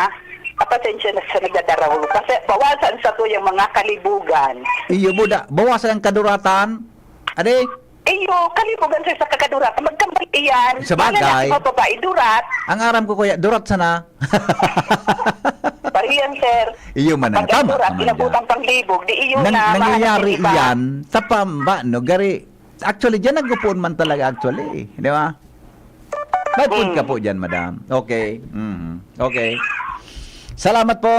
pasensya na sa nagdadaraw. Kasi bawasan sa to yung mga kalibugan. Iyo buda, bawasan ang kaduratan. Ade, Iyo, kalibugan sa kakaduratan. Magkamay iyan. Sa bagay. Wala na babae durat. ang aram ko kuya, durat sana. Pariyan, sir. Iyo man ang tama. Pagkadurat, inabutang pang libog. Di iyo na. Nangyayari mahanap ng iba. yan sa pamba, no? Gari, actually, dyan nagupon man talaga actually. Di ba? May point ka po dyan, madam. Okay. Okay. Salamat po.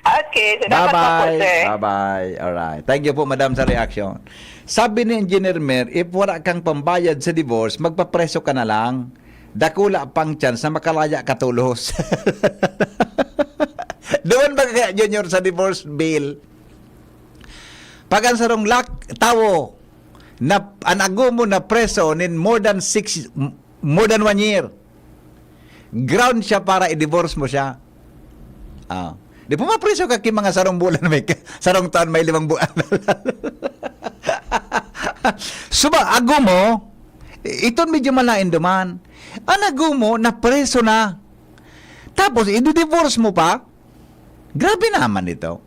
Okay. Salamat po, sir. Bye-bye. Alright. Thank you po, madam, sa reaction. Sabi ni Engineer Mer, if wala kang pambayad sa divorce, magpapreso ka na lang. Dakula pang chance na makalaya ka tulos. Doon ba kaya, Junior, sa divorce bill? Pag ang sarong tawo, na anago mo na preso in more than 1 year. Ground siya para i-divorce mo siya. Di pumapreso ka mga sarong bulan, sarong taon may 5 buwan. Suba, ago mo, iton medyo malain duman. Ang ago mo, na preso na. Tapos, i-divorce mo pa? Grabe naman ito.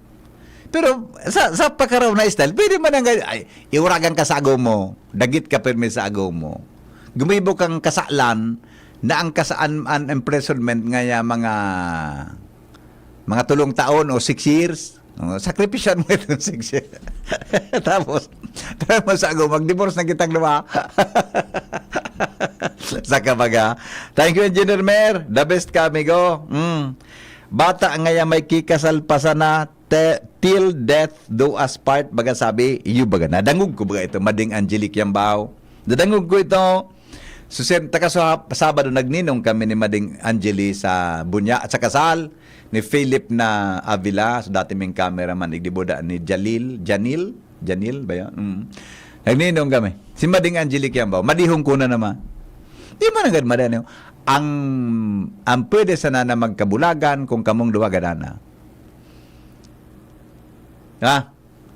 Pero, sa pakaraw na style, pwede man iuragan ka sa ago mo. Dagit ka permis sa ago mo. Gumibo kang kasalan na ang kasaan imprisonment ngaya mga 3 taon o 6 years. Sakripisyan mo itong 6 years. Tapos sa ago, mag-divorce na kitang luwa. Sa kabaga. Thank you, Engineer Mer. The best ka, amigo. Bata ngaya may kikasal pa sana till death do us part. Baga sabi, iyo baga na. Dangog ko baga ito. Mading Angelique Yambao. Dadangog ko ito. So, Sabado nagninong kami ni Mading Angeli sa Bunya at sa kasal ni Philip na Avila. So, dati ming cameraman, igdiboda ni Janil ba yun? Nagninong kami. Si Mading Angelique yan ba? Madihong ko na naman. Di man agad madano. Ang pwede sana na magkabulagan kung kamong duwagadana.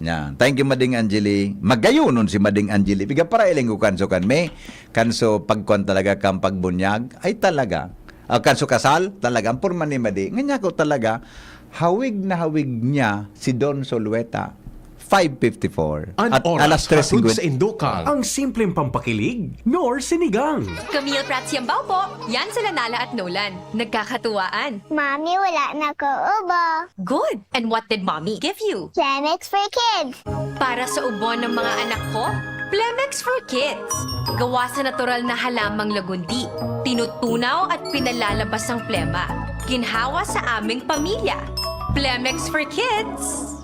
Yan. Thank you, Mading Angeli. Magayonon si Mading Angeli. Biga para iling ko kanso may. Kanso pagkuan talaga kang pagbunyag. Ay talaga. Kanso kasal, talaga. Ang purman ni Madi. Nganya ko talaga, hawig na hawig niya si Don Solueta. 5:54. An At oras alas hatod 3:50. sa Indokal. Ang simpleng pampakilig, nor sinigang. Camille Prats Yambao po. Yan sila Nala at Nolan. Nagkakatuwaan. Mommy, wala na ko ubo. Good. And what did mommy give you? Genex for kids. Para sa ubo ng mga anak ko, Plemex for Kids. Gawa sa natural na halamang lagundi. Tinutunaw at pinalalabas ang plema. Ginhawa sa aming pamilya. Plemex for Kids.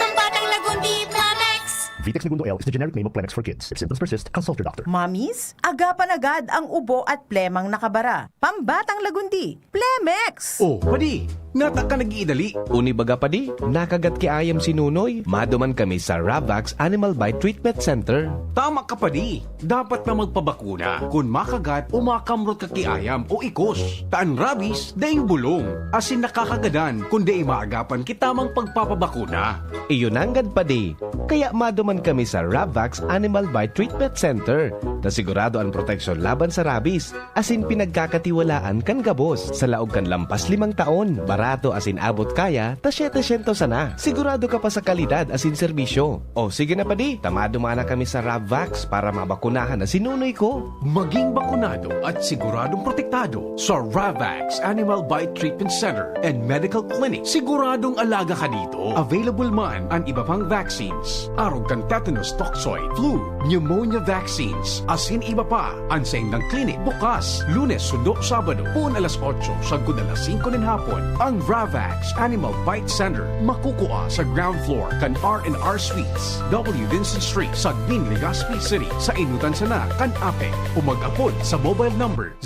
Pambatang lagundi, Plemex! Vitex Segundo L is the generic name of Plemex for Kids. If symptoms persist, consult your doctor. Mamis, agapan agad ang ubo at plemang nakabara. Pambatang lagundi, Plemex! Oh, padi, nata ka nag-iidali. Uni baga pa di, nakagat ki ayam si Nunoy. Maduman kami sa Ravax Animal Bite Treatment Center. Tama ka padi, dapat na magpabakuna kung makagat o makamrot ka kiayam o ikos. Taan rabies, daing bulong. Asin nakakagadan kung di maagapan kitamang pagpapabakuna. Iyon anggad pa di. Kaya maduman kami sa Ravax Animal Bite Treatment Center na sigurado ang proteksyon laban sa rabies. Asin pinagkakatiwalaan kan gabos sa laog kan lampas 5 taon. Barato asin abot kaya, ta 700 sana. Sigurado ka pa sa kalidad asin serbisyo. O sige na pa di, tamado mana kami sa Ravax para mabakunahan na sinunoy ko. Maging bakunado at siguradong protektado sa Ravax Animal Bite Treatment Center and Medical Clinic. Siguradong alaga ka dito. Available man ang iba pang vaccines. Arog kang tetanus toxoid, flu, pneumonia vaccines, asin iba pa. Ang sa indang clinic bukas, Lunes, Sundo, Sabado, pun alas 8, sagud alas 5 ng hapon. Ang Ravax Animal Bite Center makukuha sa ground floor kan R&R Suites, W. Vincent Street, Sagbin, Legazpi City. Sa inutan sana kan Ape o mag-apod sa mobile number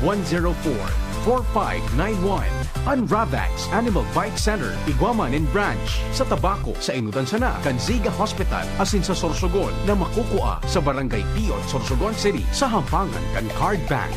0917-104-4591. Ang Ravax Animal Bite Center, Iguaman and Branch. Sa Tabaco, sa inutan sana kan Ziga Hospital, asin sa Sorsogon na makukuha sa Barangay Piot, Sorsogon City sa hampangan kan Card Bank.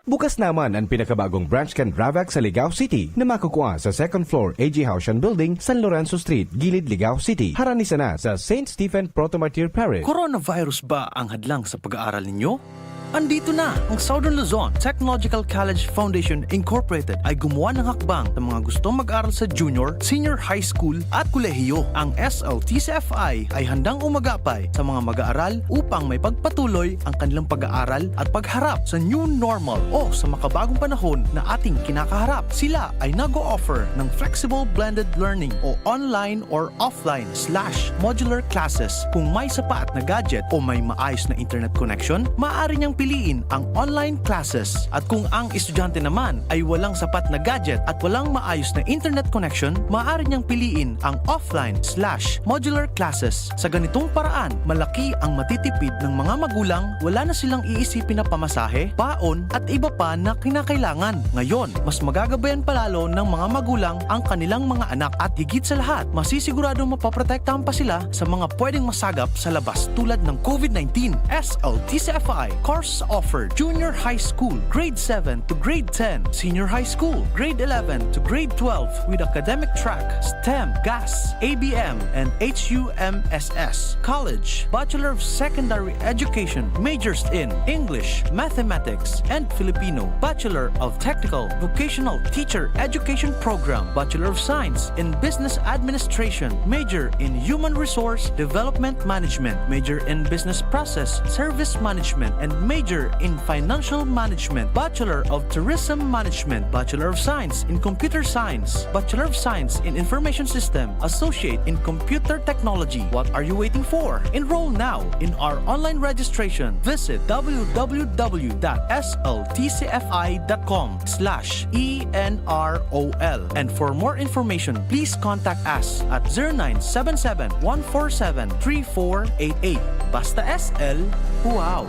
Bukas naman ang pinakabagong branch kan Ravax sa Ligao City na makukuha sa second floor AG Haushan Building, San Lorenzo Street, Gilid, Ligao City. Haranisa na sa St. Stephen Protomartyr Parish. Coronavirus ba ang hadlang sa pag-aaral ninyo? Andito na ang Southern Luzon Technological College Foundation Incorporated ay gumawa ng hakbang sa mga gustong mag-aral sa junior, senior high school at kolehiyo. Ang SLTCFI ay handang umagapay sa mga mag-aaral upang may pagpatuloy ang kanilang pag-aaral at pagharap sa new normal o sa makabagong panahon na ating kinakaharap. Sila ay nag-o-offer ng flexible blended learning o online or offline/modular classes. Kung may sapat na gadget o may maayos na internet connection, maaari niyang piliin ang online classes. At kung ang estudyante naman ay walang sapat na gadget at walang maayos na internet connection, maaari niyang piliin ang offline/modular classes. Sa ganitong paraan, malaki ang matitipid ng mga magulang, wala na silang iisipin na pamasahe, baon at iba pa na kinakailangan. Ngayon, mas magagabayan palalo ng mga magulang ang kanilang mga anak at higit sa lahat, masisiguradong mapaprotektahan pa sila sa mga pwedeng masagap sa labas tulad ng COVID-19. SLTCFI course offered junior high school, grade 7 to grade 10, senior high school, grade 11 to grade 12 with academic track, STEM, GAS, ABM, and HUMSS. College, Bachelor of Secondary Education, majors in English, Mathematics, and Filipino. Bachelor of Technical Vocational Teacher Education Program, Bachelor of Science in Business Administration, major in Human Resource Development Management, major in Business Process Service Management, and major in Financial Management, Bachelor of Tourism Management, Bachelor of Science in Computer Science, Bachelor of Science in Information System, Associate in Computer Technology. What are you waiting for? Enroll now in our online registration. Visit www.sltcfi.com/ENROL. And for more information, please contact us at 0977-147-3488. Basta SL, wow!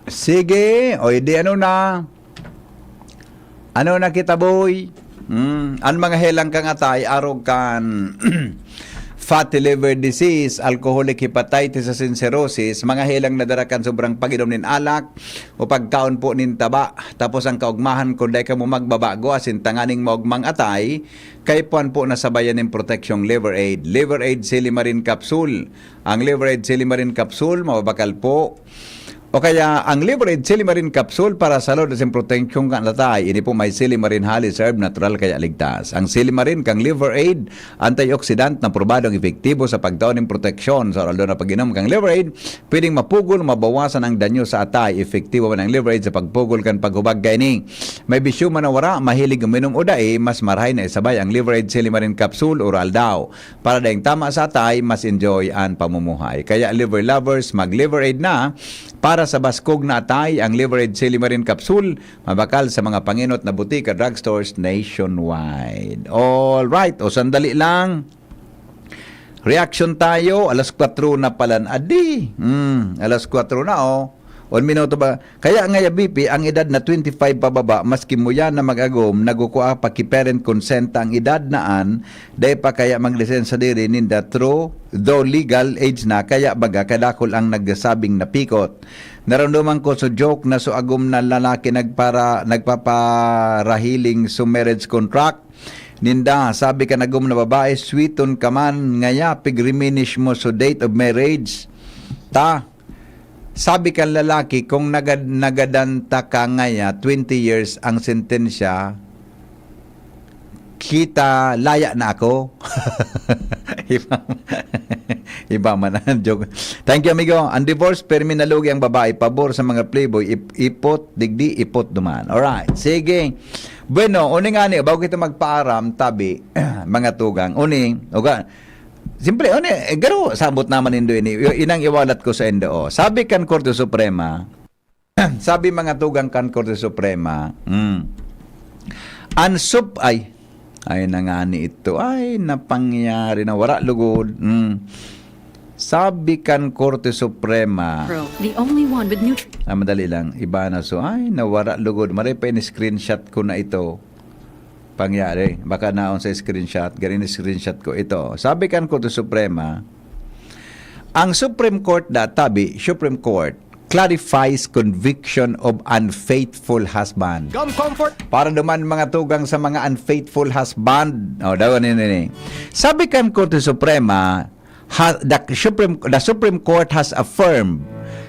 Sige, o di ano na? Ano na kita boy? Ang mga helang kang atay, arog kan fatty liver disease, alcoholic hepatitis sa cirrhosis, mga helang nadarakan sobrang pag-inom nin alak o pagkaon po nin taba. Tapos ang kaugmahan kung day ka mo magbabago asin tanganing maugmang atay, kay puan po nasabayan ng proteksyong Liver Aid. Liver Aid Silimarin Capsule. Ang Liver Aid Silimarin Capsule, mababakal po O kaya ang liver aid silimarin capsule para sa load ng protection kan latay. Ini po may silimarin halis herb natural kaya ligtas. Ang silimarin kang liver aid antioxidant na probadong epektibo sa pagtaon ng proteksyon. So lalo na pag-inom kang liver aid, pwedeng mapugol, mabawasan ang danyo sa atay. Epektibo man ang liver aid sa pagpugol kan paghubag gaining. May bisyo man na wara, mahilig uminom o dae, mas marahay na isabay ang liver aid silimarin capsule oral daw. Para dahing tama sa atay, mas enjoy ang pamumuhay. Kaya liver lovers, mag liver aid na. Para sa baskog na atay, ang liver aid silimarin capsule, mabakal sa mga panginot na butika drugstores nationwide. All right, o sandali lang. Reaction tayo, alas 4 na pala. Adi, alas 4 na On minuto ba? Kaya nga BP, ang edad na 25 pababa, maski mo yan na mag-agom, nagukuha pa ki parent consent ang edad naan, dahil pa kaya mag-lisensa diri ninda true, though legal age na, kaya baga kadakol ang nagsasabing napikot. Naramdaman ko so joke na so agom na lalaki nagpaparahiling so marriage contract. Ninda, sabi ka nagum na babae, sweeton ka man, ngaya, pig-reminish mo so date of marriage. Sabi ka lalaki, kung nagadanta ka ngaya, 20 years ang sentensya, kita laya na ako. Iba man ang joke. Thank you, amigo. Ang divorce, permi nalugi ang babae, pabor sa mga playboy, ipot, digdi, ipot duman. Alright, sige. Bueno, uning ani, bago kita magpaaram, tabi, mga tugang, uning, siyempre, garo, sabot naman indo ini. Inang iwalat ko sa indo. Sabi kan Korte Suprema, sabi mga tugang kan Korte Suprema, ay nangani ito, ay napangyari na wala lugod. Sabi kan Korte Suprema, The only one with madali lang, iba na so, ay nawara lugod. Maray pa in-screenshot ko na ito. Pangyari, baka naon sa screenshot, ganin screenshot ko ito. Sabi kan Korte Suprema, ang Supreme Court Supreme Court clarifies conviction of unfaithful husband. Para naman mga tugang sa mga unfaithful husband. Sabi kan Korte Suprema, the Supreme Court has affirmed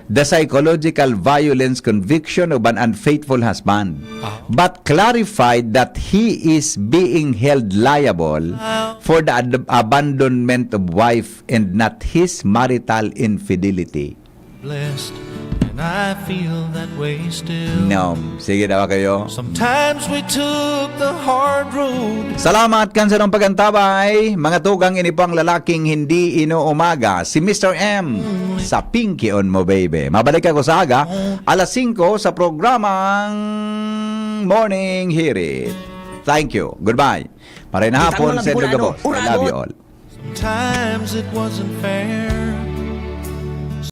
the psychological violence conviction of an unfaithful husband, but clarified that he is being held liable for the abandonment of wife and not his marital infidelity. Blessed, and I feel that way still. Sige daw kayo. Sometimes we took the hard road. Salamat kan sa nung pagantabay. Mga tugang ini pang lalaking hindi inuumaga. Si Mr. M sa Pinky on Mo Baby. Mabalik ako sa aga, alas 5 sa programang Morning Hirit. Thank you. Goodbye. Maray na hapon sa Gabos. I love you all. Sometimes it wasn't fair.